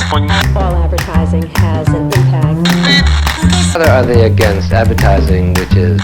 All advertising has an impact. Rather are they against advertising which is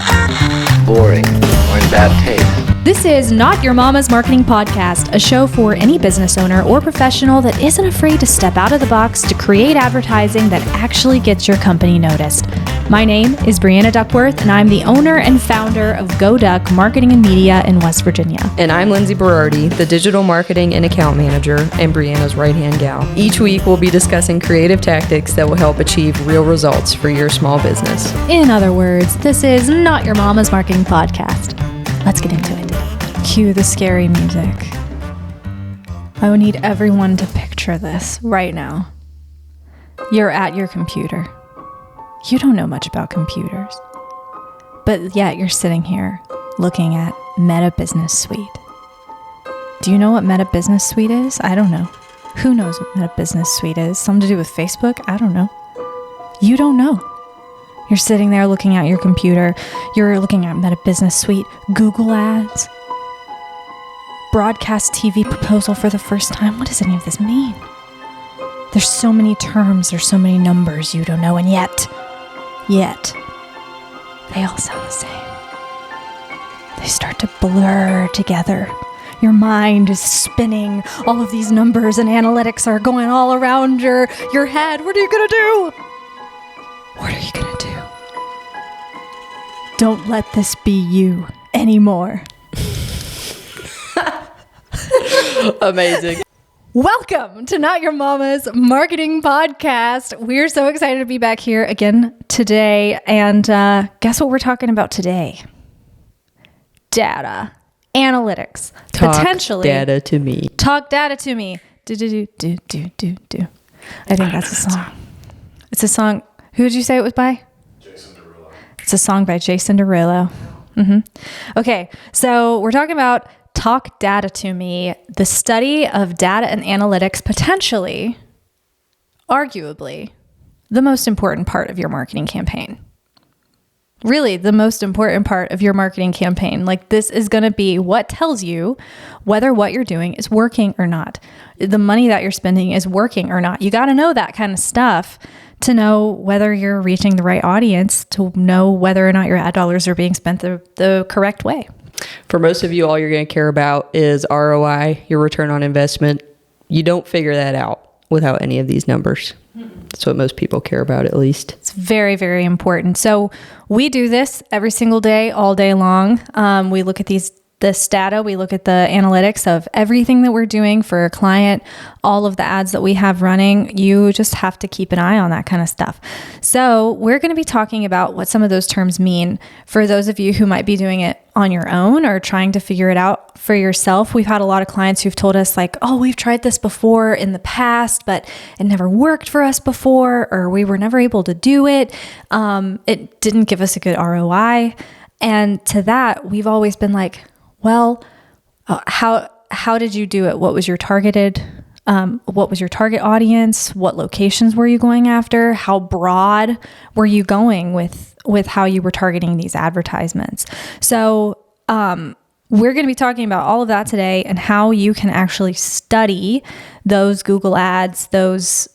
boring or in bad taste? This is Not Your Mama's Marketing Podcast, a show for any business owner or professional that isn't afraid to step out of the box to create advertising that actually gets your company noticed. My name is Brianna Duckworth, and I'm the owner and founder of GoDuck Marketing and Media in West Virginia. And I'm Lindsay Berardi, the digital marketing and account manager and Brianna's right-hand gal. Each week, we'll be discussing creative tactics that will help achieve real results for your small business. In other words, this is Not Your Mama's Marketing Podcast. Let's get into it. Cue the scary music. I would need everyone to picture this right now. You're at your computer. You don't know much about computers, but yet you're sitting here looking at Meta Business Suite. Do you know what Meta Business Suite is? I don't know. Who knows what Meta Business Suite is? Something to do with Facebook? I don't know. You don't know. You're sitting there looking at your computer. You're looking at Meta Business Suite, Google Ads, broadcast TV proposal for the first time. What does any of this mean? There's so many terms, there's so many numbers you don't know, and yet, they all sound the same. They start to blur together. Your mind is spinning. All of these numbers and analytics are going all around your head. What are you gonna do? What are you gonna do? Don't let this be you anymore. Amazing. Welcome to Not Your Mama's Marketing Podcast. We're so excited to be back here again today. And guess what we're talking about today? Data. Analytics. Potentially. Talk data to me. Talk data to me. Do. I think that's a song. It's a song. Who did you say it was by? Jason Derulo. It's a song by Jason Derulo. Okay, so we're talking about Talk Data to Me, the study of data and analytics, potentially, arguably, the most important part of your marketing campaign. Really, the most important part of your marketing campaign. Like, this is going to be what tells you whether what you're doing is working or not. The money that you're spending is working or not. You got to know that kind of stuff to know whether you're reaching the right audience, to know whether or not your ad dollars are being spent the correct way. For most of you, all you're going to care about is ROI, your return on investment. You don't figure that out without any of these numbers. That's what most people care about, at least. It's very, very important. So we do this every single day, all day long. We look at this data, we look at the analytics of everything that we're doing for a client, all of the ads that we have running. You just have to keep an eye on that kind of stuff. So we're going to be talking about what some of those terms mean for those of you who might be doing it on your own or trying to figure it out for yourself. We've had a lot of clients who've told us like, oh, we've tried this before in the past, but it never worked for us before, or we were never able to do it. It didn't give us a good ROI. And to that, we've always been like, well, how did you do it? What was your target audience? What locations were you going after? How broad were you going with how you were targeting these advertisements? So we're going to be talking about all of that today and how you can actually study those Google ads, those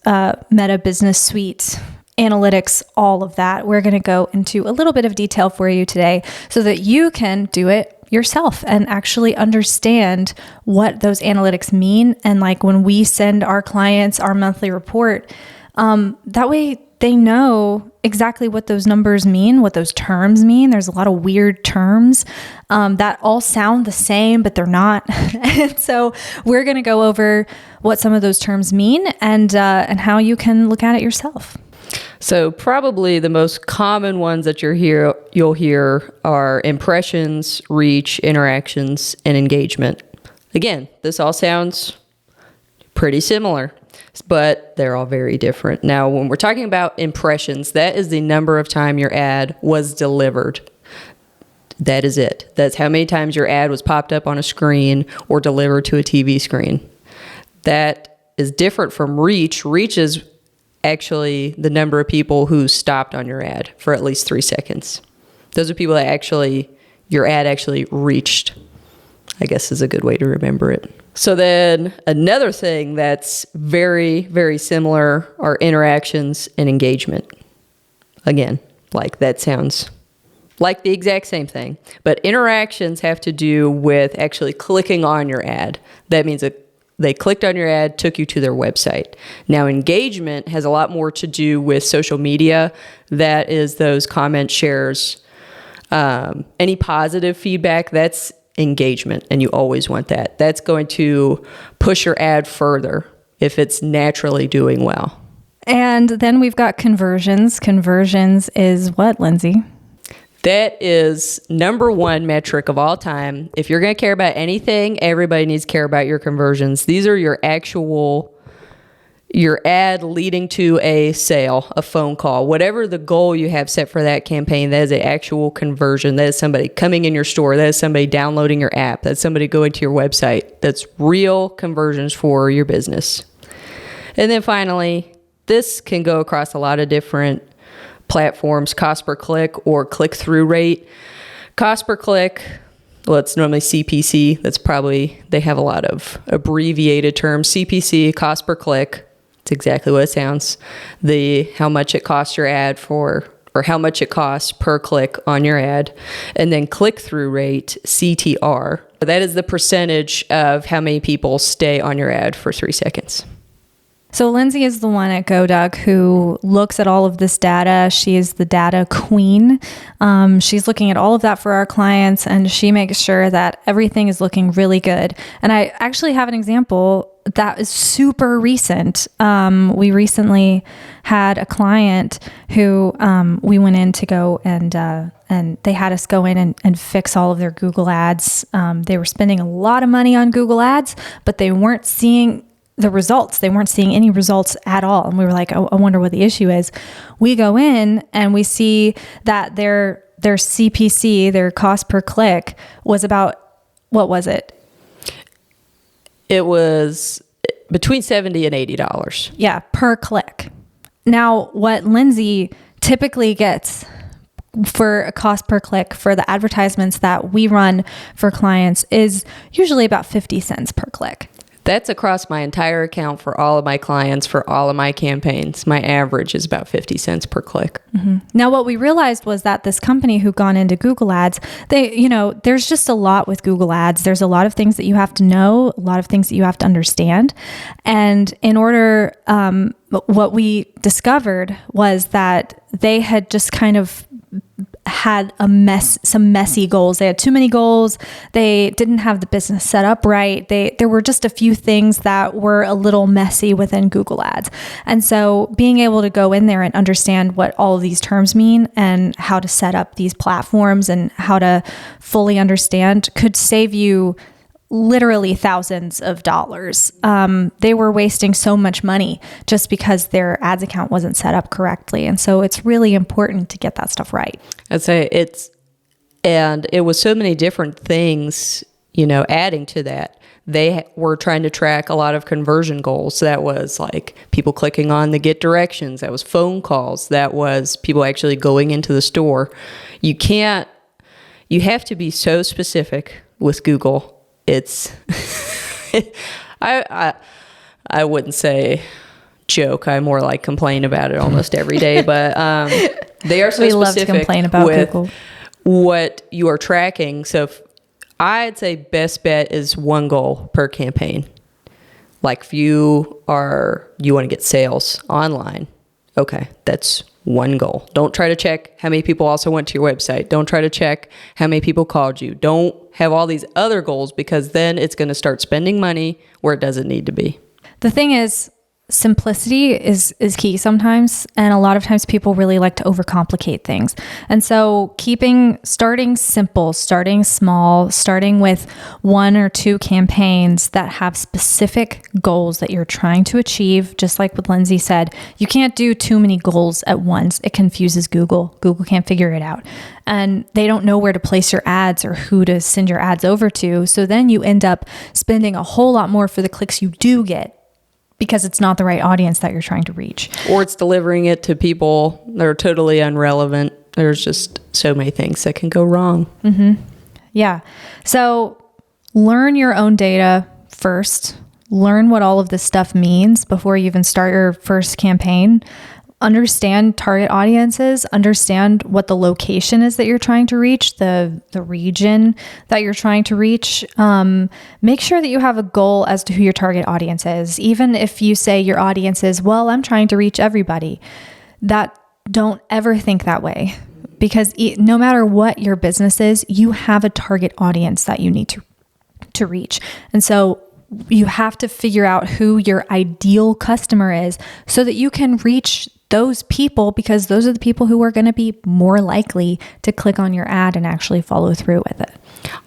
Meta Business Suite analytics, all of that. We're going to go into a little bit of detail for you today so that you can do it yourself and actually understand what those analytics mean. And like when we send our clients our monthly report, that way they know exactly what those numbers mean, what those terms mean. There's a lot of weird terms that all sound the same, but they're not. And so we're going to go over what some of those terms mean and how you can look at it yourself. So probably the most common ones that you'll hear are impressions, reach, interactions, and engagement. Again, this all sounds pretty similar, but they're all very different. Now, when we're talking about impressions, that is the number of time your ad was delivered. That is it. That's how many times your ad was popped up on a screen or delivered to a TV screen. That is different from reach. Reach is actually the number of people who stopped on your ad for at least 3 seconds. Those are people that your ad actually reached. I guess is a good way to remember it. So then another thing that's very, very similar are interactions and engagement. Again, like that sounds like the exact same thing. But interactions have to do with actually clicking on your ad. That means that they clicked on your ad, took you to their website. Now, engagement has a lot more to do with social media. That is those comment shares, any positive feedback, that's engagement, and you always want that. That's going to push your ad further if it's naturally doing well. And then we've got conversions. Conversions is what, Lindsay? That is number one metric of all time. If you're going to care about anything, everybody needs to care about your conversions. These are your ad leading to a sale, a phone call, whatever the goal you have set for that campaign. That is an actual conversion. That is somebody coming in your store. That is somebody downloading your app. That's somebody going to your website. That's real conversions for your business. And then finally, this can go across a lot of different platforms, cost per click or click-through rate. Cost per click, well, it's normally CPC. That's probably, they have a lot of abbreviated terms. CPC, cost per click. It's exactly what it sounds. How much it costs your ad for, or how much it costs per click on your ad. And then click-through rate, CTR. That is the percentage of how many people stay on your ad for 3 seconds. So Lindsay is the one at GoDuck who looks at all of this data. She is the data queen. She's looking at all of that for our clients, and she makes sure that everything is looking really good. And I actually have an example that is super recent. We recently had a client who we went in to go and they had us go in and fix all of their Google ads. They were spending a lot of money on Google ads, but they weren't seeing the results. They weren't seeing any results at all. And we were like, I wonder what the issue is. We go in and we see that their CPC, their cost per click, was about, what was it? It was between $70 and $80. Yeah, per click. Now, what Lindsay typically gets for a cost per click for the advertisements that we run for clients is usually about 50 cents per click. That's across my entire account for all of my clients, for all of my campaigns. My average is about 50 cents per click. Mm-hmm. Now, what we realized was that this company who gone into Google Ads, there's just a lot with Google Ads. There's a lot of things that you have to know, a lot of things that you have to understand. And in order, what we discovered was that they had just kind of had some messy goals. They had too many goals. They didn't have the business set up right. There were just a few things that were a little messy within Google Ads. And so being able to go in there and understand what all of these terms mean and how to set up these platforms and how to fully understand could save you literally thousands of dollars. They were wasting so much money just because their ads account wasn't set up correctly. And so it's really important to get that stuff right. I'd say it was so many different things, adding to that. They were trying to track a lot of conversion goals. That was like people clicking on the get directions. That was phone calls. That was people actually going into the store. You have to be so specific with Google. It's, I wouldn't say joke. I more like complain about it almost every day, but they are so we specific love to complain about with Google. What you are tracking. So I'd say best bet is one goal per campaign. Like if you want to get sales online, okay, that's one goal. Don't try to check how many people also went to your website. Don't try to check how many people called you. Don't have all these other goals because then it's going to start spending money where it doesn't need to be. The thing is, simplicity is key sometimes. And a lot of times people really like to overcomplicate things. And so starting simple, starting small, starting with 1 or 2 campaigns that have specific goals that you're trying to achieve. Just like what Lindsay said, you can't do too many goals at once. It confuses Google. Google can't figure it out. And they don't know where to place your ads or who to send your ads over to. So then you end up spending a whole lot more for the clicks you do get, because it's not the right audience that you're trying to reach. Or it's delivering it to people that are totally irrelevant. There's just so many things that can go wrong. Mm-hmm. Yeah. So learn your own data first. Learn what all of this stuff means before you even start your first campaign. Understand target audiences, understand what the location is that you're trying to reach, the region that you're trying to reach. Make sure that you have a goal as to who your target audience is. Even if you say your audience is, well, I'm trying to reach everybody, don't ever think that way, because no matter what your business is, you have a target audience that you need to reach. And so you have to figure out who your ideal customer is so that you can reach those people, because those are the people who are going to be more likely to click on your ad and actually follow through with it.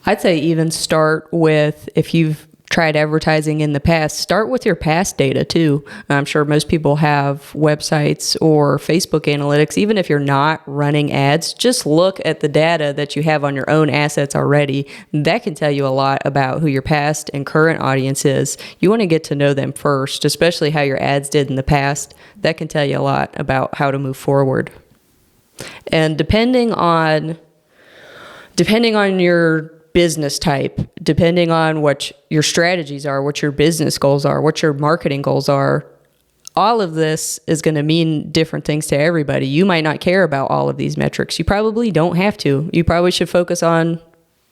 I'd say even start with, if you've tried advertising in the past, start with your past data too. I'm sure most people have websites or Facebook analytics. Even if you're not running ads, just look at the data that you have on your own assets already. That can tell you a lot about who your past and current audience is. You want to get to know them first, especially how your ads did in the past. That can tell you a lot about how to move forward. And depending on your business type, depending on what your strategies are, what your business goals are, what your marketing goals are, all of this is going to mean different things to everybody. You might not care about all of these metrics. You probably don't have to. You probably should focus on,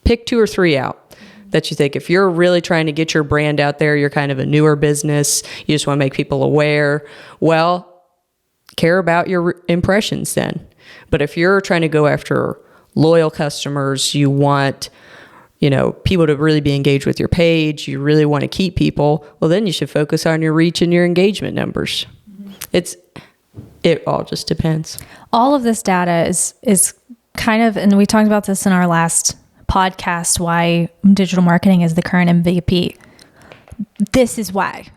pick 2 or 3 out that you think, if you're really trying to get your brand out there, you're kind of a newer business, you just want to make people aware, well, care about your impressions then. But if you're trying to go after loyal customers, you want people to really be engaged with your page, you really want to keep people, well, then you should focus on your reach and your engagement numbers. It all just depends. All of this data is kind of, and we talked about this in our last podcast, why digital marketing is the current MVP. This is why.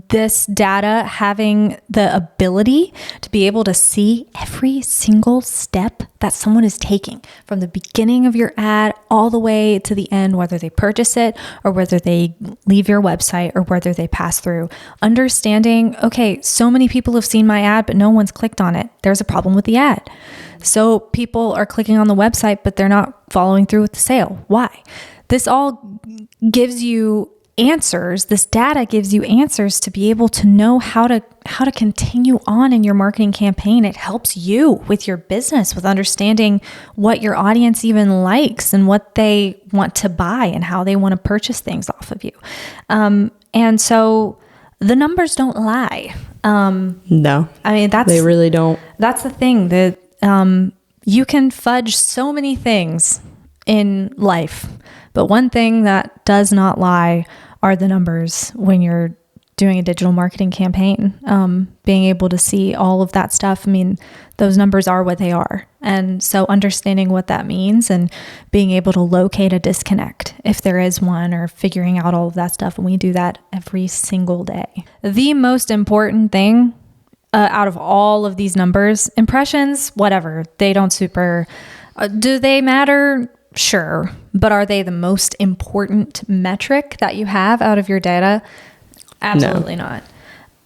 This data, having the ability to be able to see every single step that someone is taking from the beginning of your ad all the way to the end, whether they purchase it or whether they leave your website or whether they pass through. Understanding, okay, so many people have seen my ad, but no one's clicked on it. There's a problem with the ad. So people are clicking on the website, but they're not following through with the sale. Why? This all gives you answers. This data gives you answers to be able to know how to continue on in your marketing campaign. It helps you with your business, with understanding what your audience even likes and what they want to buy and how they want to purchase things off of you. And so the numbers don't lie. No, I mean, they really don't. That's the thing, that you can fudge so many things in life, but one thing that does not lie are the numbers when you're doing a digital marketing campaign. Being able to see all of that stuff, I mean, those numbers are what they are. And so understanding what that means and being able to locate a disconnect if there is one, or figuring out all of that stuff. And we do that every single day. The most important thing out of all of these numbers, impressions, whatever, they don't super, do they matter? Sure. But are they the most important metric that you have out of your data? Absolutely not.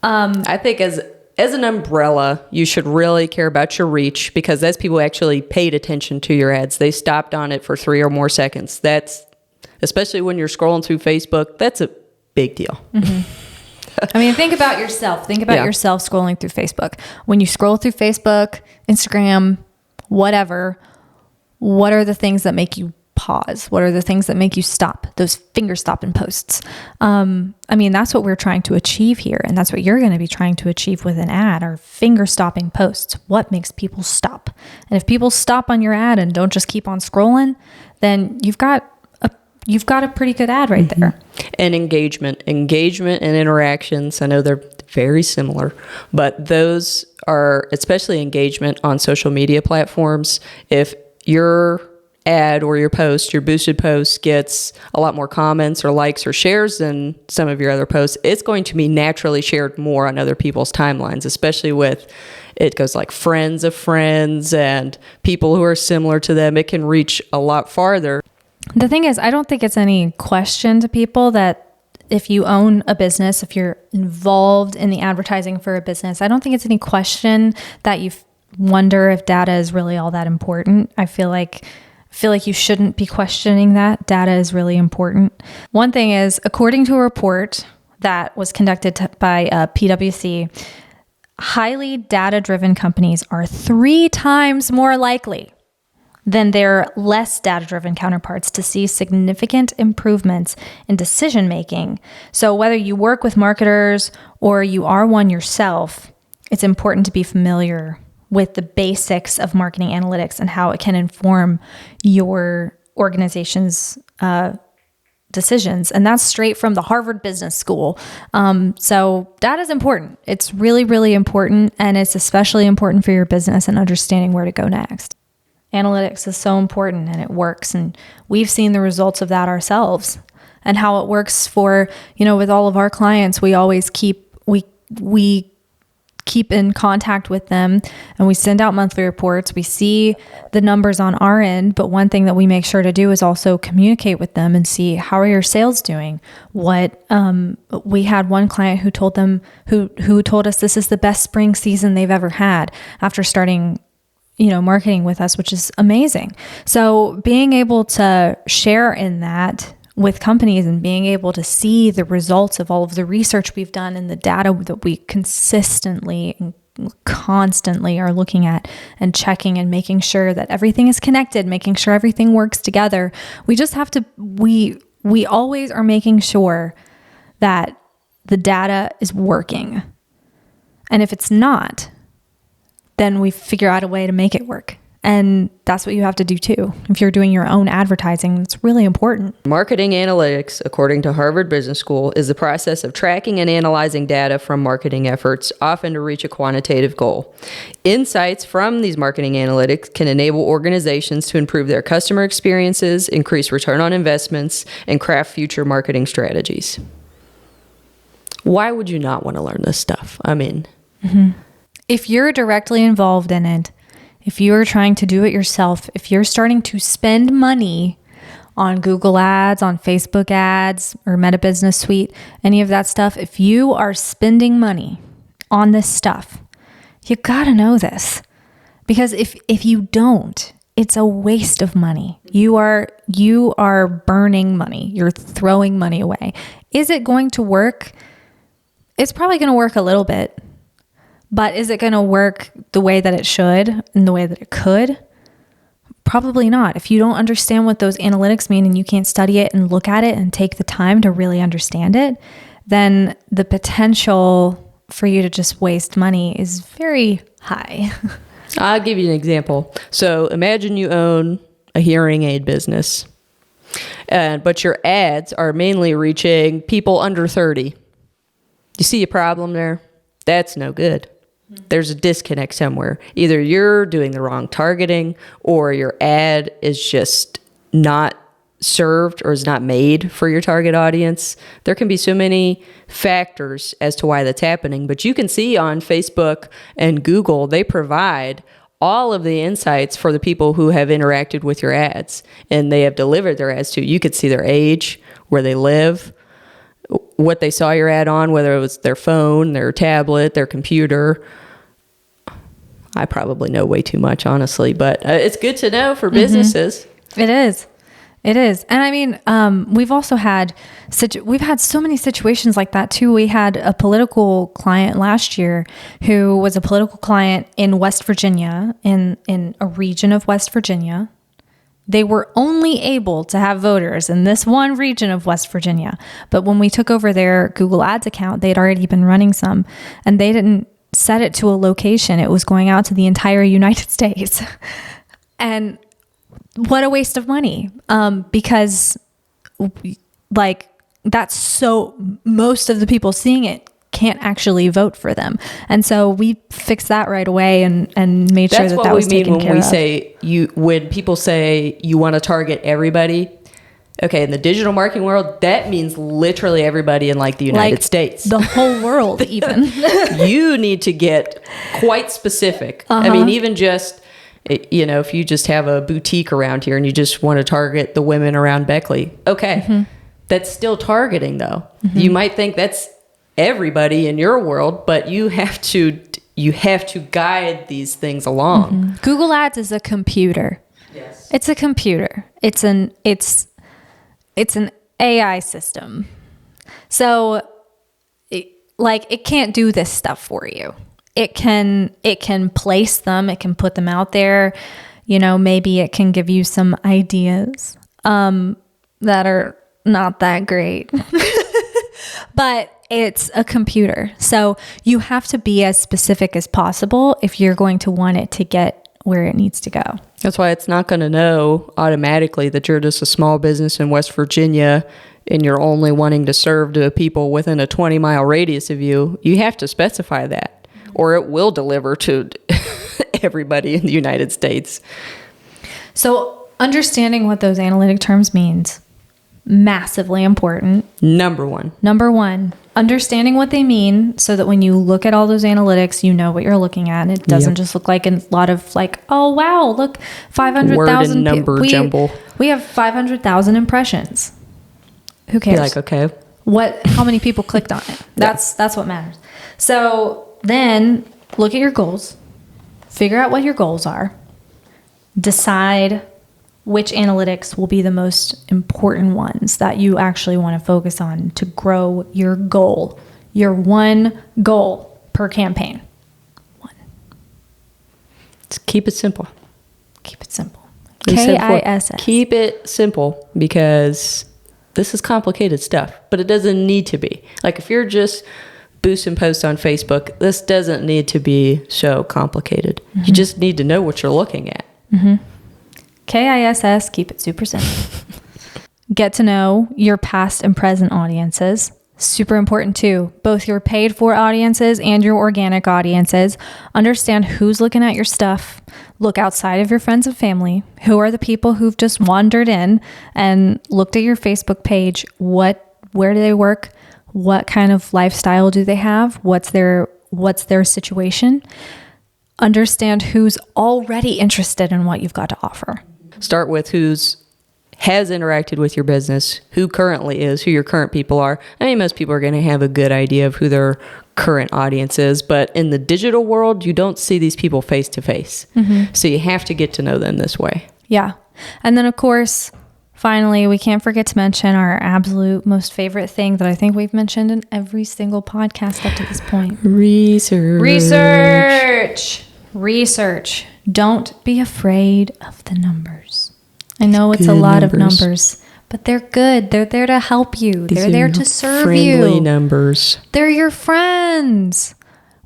I think as an umbrella, you should really care about your reach, because as people actually paid attention to your ads, they stopped on it for 3 or more seconds. That's, especially when you're scrolling through Facebook, that's a big deal. Mm-hmm. I mean, think about yourself. Think about yourself scrolling through Facebook. When you scroll through Facebook, Instagram, whatever, what are the things that make you pause? What are the things that make you stop? Those finger stopping posts. I mean, that's what we're trying to achieve here. And that's what you're going to be trying to achieve with an ad, or finger stopping posts. What makes people stop? And if people stop on your ad and don't just keep on scrolling, then you've got a pretty good ad right there. And engagement and interactions. I know they're very similar, but those are, especially engagement on social media platforms. If your ad or your post, your boosted post, gets a lot more comments or likes or shares than some of your other posts, it's going to be naturally shared more on other people's timelines, especially with, it goes like friends of friends and people who are similar to them. It can reach a lot farther. The thing is, I don't think it's any question to people that if you own a business, if you're involved in the advertising for a business, I don't think it's any question that you wonder if data is really all that important. I feel like feel like you shouldn't be questioning that. Data is really important. One thing is, according to a report that was conducted by PwC, highly data-driven companies are 3 times more likely than their less data-driven counterparts to see significant improvements in decision-making. So whether you work with marketers or you are one yourself, it's important to be familiar with the basics of marketing analytics and how it can inform your organization's decisions. And that's straight from the Harvard Business School. So data is important. It's really, really important. And it's especially important for your business and understanding where to go next. Analytics is so important and it works. And we've seen the results of that ourselves and how it works for, with all of our clients. We always keep in contact with them and we send out monthly reports. We see the numbers on our end, but one thing that we make sure to do is also communicate with them and see, how are your sales doing? What, we had one client who told us this is the best spring season they've ever had after starting marketing with us, which is amazing. So being able to share in that with companies and being able to see the results of all of the research we've done and the data that we consistently and constantly are looking at and checking and making sure that everything is connected, making sure everything works together. We just have to, we always are making sure that the data is working. And if it's not, then we figure out a way to make it work. And that's what you have to do too. If you're doing your own advertising, it's really important. Marketing analytics, according to Harvard Business School, is the process of tracking and analyzing data from marketing efforts, often to reach a quantitative goal. Insights from these marketing analytics can enable organizations to improve their customer experiences, increase return on investments, and craft future marketing strategies. Why would you not want to learn this stuff? I mean, if you're directly involved in it, if you're trying to do it yourself, if you're starting to spend money on Google ads, on Facebook ads, or Meta Business Suite, any of that stuff, if you are spending money on this stuff, you gotta know this. Because if you don't, it's a waste of money. You are burning money. You're throwing money away. Is it going to work? It's probably going to work a little bit. But is it going to work the way that it should and the way that it could? Probably not. If you don't understand what those analytics mean and you can't study it and look at it and take the time to really understand it, then the potential for you to just waste money is very high. I'll give you an example. So imagine you own a hearing aid business, but your ads are mainly reaching people under 30. You see a problem there? That's no good. There's a disconnect somewhere. Either you're doing the wrong targeting or your ad is just not served or is not made for your target audience. There can be so many factors as to why that's happening, but you can see on Facebook and Google, they provide all of the insights for the people who have interacted with your ads and they have delivered their ads to. You could see their age, where they live, what they saw your ad on, whether it was their phone, their tablet, their computer. I probably know way too much, honestly, but it's good to know for businesses. It is. It is. And I mean, we've also had, we've had so many situations like that too. We had a political client last year who was a political client in West Virginia, in a region of West Virginia. They were only able to have voters in this one region of West Virginia. But when we took over their Google Ads account, they'd already been running some, and they didn't set it to a location. It was going out to the entire United States. And what a waste of money. Because that's so, most of the people seeing it can't actually vote for them. And so we fixed that right away and made sure that was taken care of. That's what we mean when we say when people say you want to target everybody. Okay, in the digital marketing world, that means literally everybody in the United States. The whole world even. You need to get quite specific. I mean, even just, if you just have a boutique around here and you just want to target the women around Beckley. Okay, that's still targeting though. You might think that's everybody in your world, but you have to guide these things along. Google Ads is a computer. Yes. It's a computer. It's an AI system. So it can't do this stuff for you. It can place them, it can put them out there. Maybe it can give you some ideas that are not that great. But it's a computer. So you have to be as specific as possible if you're going to want it to get where it needs to go. That's why it's not going to know automatically that you're just a small business in West Virginia and you're only wanting to serve to people within a 20-mile radius of you. You have to specify that, or it will deliver to everybody in the United States. So understanding what those analytic terms means, massively important. Number one, understanding what they mean so that when you look at all those analytics, you know what you're looking at. And it doesn't just look like a lot of oh, wow, look, 500,000 word and number jumble. We have 500,000 impressions. Who cares? You're like, okay. How many people clicked on it? That's what matters. So then look at your goals, figure out what your goals are, decide which analytics will be the most important ones that you actually want to focus on to grow your goal, your one goal per campaign. One. Just keep it simple. Keep it simple. KISS. Keep it simple, because this is complicated stuff, but it doesn't need to be. Like if you're just boosting posts on Facebook, this doesn't need to be so complicated. Mm-hmm. You just need to know what you're looking at. Mm-hmm. KISS, keep it super simple. Get to know your past and present audiences. Super important too. Both your paid for audiences and your organic audiences. Understand who's looking at your stuff. Look outside of your friends and family. Who are the people who've just wandered in and looked at your Facebook page? Where do they work? What kind of lifestyle do they have? What's their situation? Understand who's already interested in what you've got to offer. Start with has interacted with your business, who currently is, who your current people are. I mean, most people are going to have a good idea of who their current audience is, but in the digital world, you don't see these people face to face. So you have to get to know them this way. Yeah. And then, of course, finally, we can't forget to mention our absolute most favorite thing that I think we've mentioned in every single podcast up to this point. Research. Don't be afraid of the numbers. I know it's a lot of numbers, but they're good. They're there to help you. They're there to serve you. Friendly numbers. They're your friends.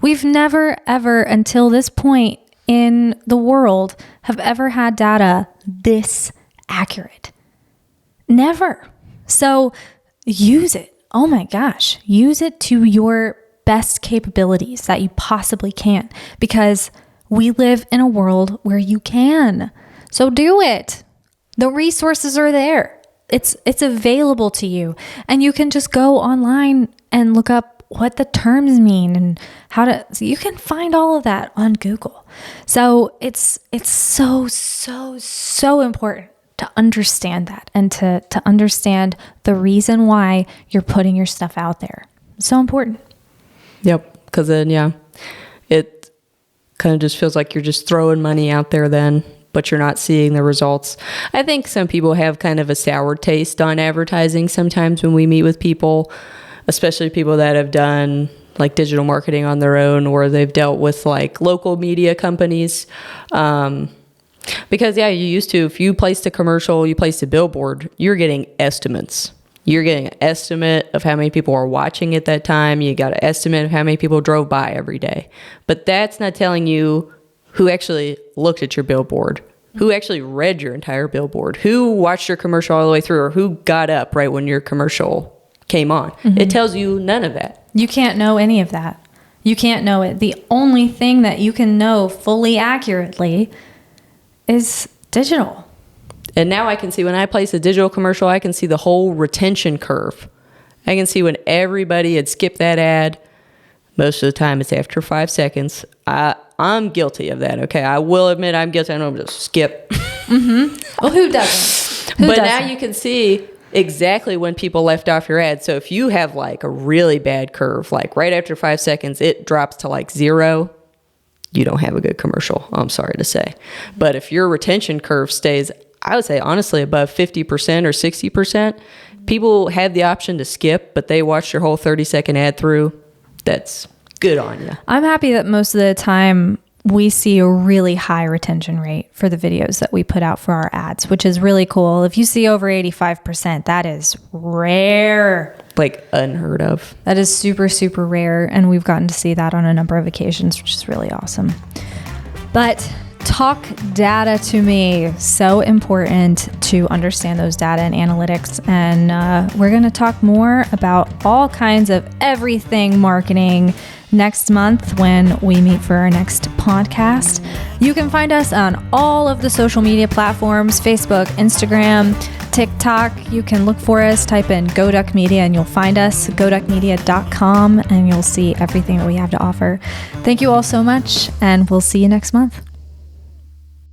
We've never, ever, until this point in the world, have ever had data this accurate. Never. So use it. Oh my gosh. Use it to your best capabilities that you possibly can, because we live in a world where you can. So do it. The resources are there. It's available to you. And you can just go online and look up what the terms mean and so you can find all of that on Google. So it's so important to understand that and to understand the reason why you're putting your stuff out there. It's so important. Yep. Because then, it kind of just feels like you're just throwing money out there then, but you're not seeing the results. I think some people have kind of a sour taste on advertising sometimes when we meet with people, especially people that have done like digital marketing on their own, or they've dealt with like local media companies. Because you used to, if you placed a commercial, you placed a billboard, you're getting estimates. You're getting an estimate of how many people are watching at that time. You got an estimate of how many people drove by every day. But that's not telling you who actually looked at your billboard, who actually read your entire billboard, who watched your commercial all the way through, or who got up right when your commercial came on. Mm-hmm. It tells you none of that. You can't know any of that. You can't know it. The only thing that you can know fully accurately is digital. And now I can see when I place a digital commercial, I can see the whole retention curve. I can see when everybody had skipped that ad. Most of the time it's after 5 seconds. I'm guilty of that, okay? I will admit I'm guilty. I don't just skip. Mm-hmm. Well, who doesn't? Now you can see exactly when people left off your ad. So if you have like a really bad curve, like right after 5 seconds, it drops to like 0. you don't have a good commercial. I'm sorry to say. But if your retention curve stays, I would say honestly above 50% or 60%, people have the option to skip, but they watch your whole 30-second ad through. That's good on you. I'm happy that most of the time we see a really high retention rate for the videos that we put out for our ads, which is really cool. If you see over 85%, that is rare. Like unheard of. That is super, super rare. And we've gotten to see that on a number of occasions, which is really awesome. But talk data to me. So important to understand those data and analytics. And we're going to talk more about all kinds of everything marketing next month when we meet for our next podcast. You can find us on all of the social media platforms, Facebook, Instagram, TikTok. You can look for us, type in GoDuck Media, and you'll find us, goduckmedia.com, and you'll see everything that we have to offer. Thank you all so much, and we'll see you next month.